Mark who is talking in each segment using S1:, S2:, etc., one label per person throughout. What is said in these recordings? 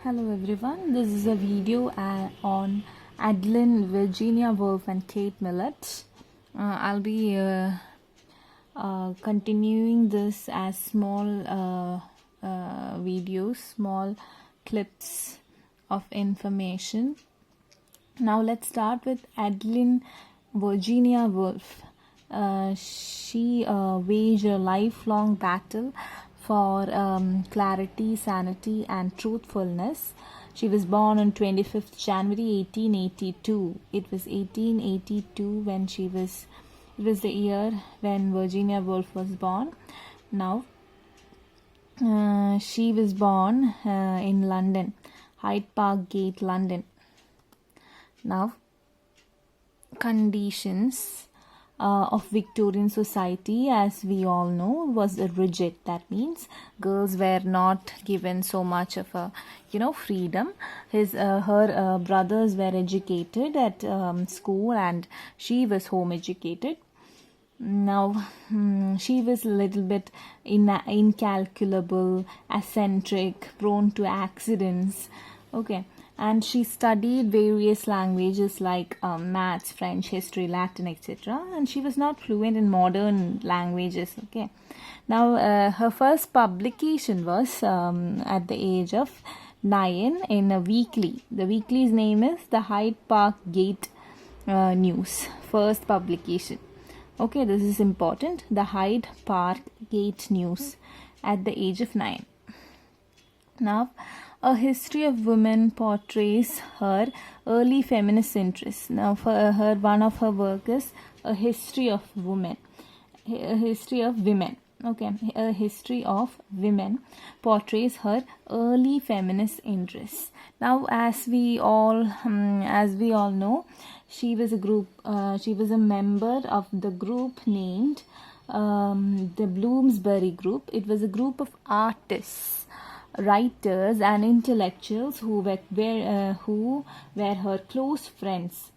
S1: Hello everyone, this is a video on Adeline Virginia Woolf and Kate Millet. I'll be continuing this as small videos, small clips of information. Now let's start with Adeline Virginia Woolf. She waged a lifelong battle for clarity, sanity and truthfulness. She was born on 25th January 1882. It was 1882 when it was the year when Virginia Woolf was born. Now, she was born in London, Hyde Park Gate, London. Now, conditions of Victorian society, as we all know, was rigid. That means girls were not given so much of a freedom. Her brothers were educated at school and she was home educated. Now she was a little bit incalculable, eccentric, prone to accidents. And she studied various languages like maths, French, history, Latin, etc. And she was not fluent in modern languages. Now, her first publication was at the age of 9 in a weekly. The weekly's name is the Hyde Park Gate News. First publication. This is important. The Hyde Park Gate News at the age of 9. Now, A History of Women portrays her early feminist interests. Now, for her, one of her work is A History of Women. A History of Women. A History of Women portrays her early feminist interests. Now, as we all know, she was a member of the group named the Bloomsbury Group. It was a group of artists, writers and intellectuals who were her close friends.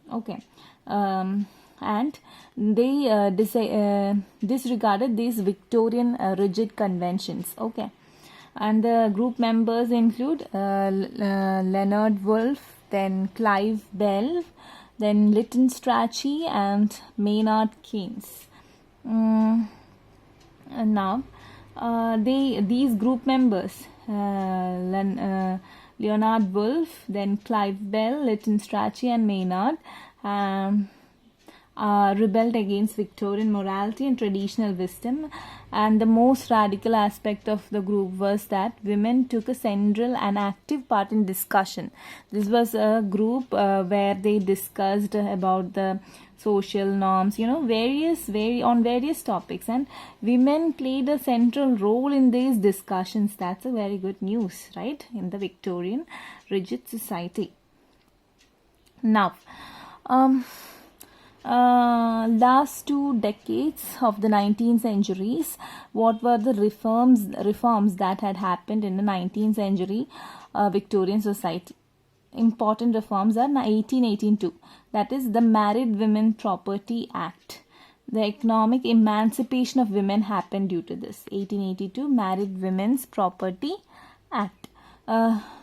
S1: And they disregarded these Victorian rigid conventions. And the group members include Leonard Woolf, then Clive Bell, then Lytton Strachey and Maynard Keynes. And now these group members, Leonard Woolf, then Clive Bell, Lytton Strachey and Maynard, rebelled against Victorian morality and traditional wisdom. And the most radical aspect of the group was that women took a central and active part in discussion. This was a group where they discussed about the social norms, various topics, and women played a central role in these discussions. That's a very good news, right, in the Victorian rigid society. Now, last 2 decades of the 19th centuries, what were the reforms that had happened in the 19th century Victorian society? Important reforms are 1882, that is the Married Women Property Act. The economic emancipation of women happened due to this. 1882 Married Women's Property Act.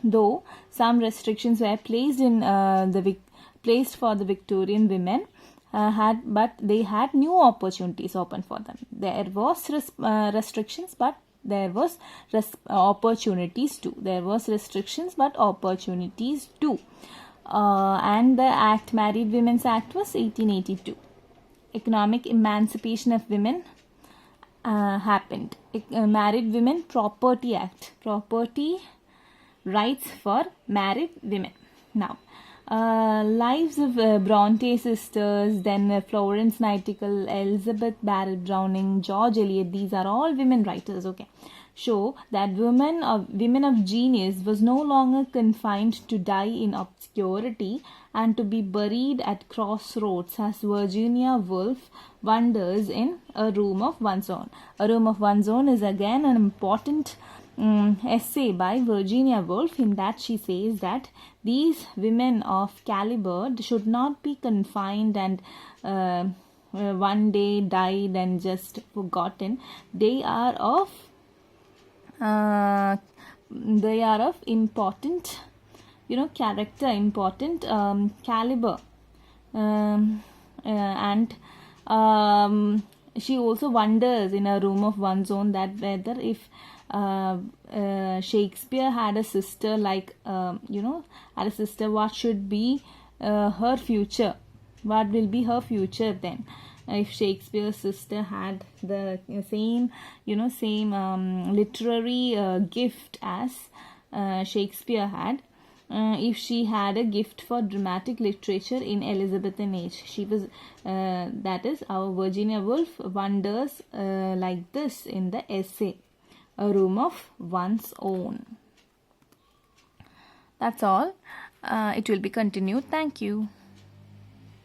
S1: Though some restrictions were placed for the Victorian women, but they had new opportunities open for them. There was restrictions, but there was opportunities too. And the Married Women's Act was 1882. Economic emancipation of women happened. Married Women Property Act. Property rights for married women. Now, lives of Bronte sisters, then Florence Nightingale, Elizabeth Barrett Browning, George Eliot, these are all women writers, show that women of genius was no longer confined to die in obscurity and to be buried at crossroads, as Virginia Woolf wonders in A Room of One's Own. A Room of One's Own is again an important essay by Virginia Woolf. In that she says that these women of caliber should not be confined and one day died and just forgotten. They are of important character, important caliber. And she also wonders in a room of one's own that whether if Shakespeare had a sister had a sister, what should be her future? What will be her future then? If Shakespeare's sister had the same literary gift as Shakespeare had, if she had a gift for dramatic literature in Elizabethan age, she was that is, our Virginia Woolf wonders like this in the essay A Room of One's Own. That's all. It will be continued. Thank you.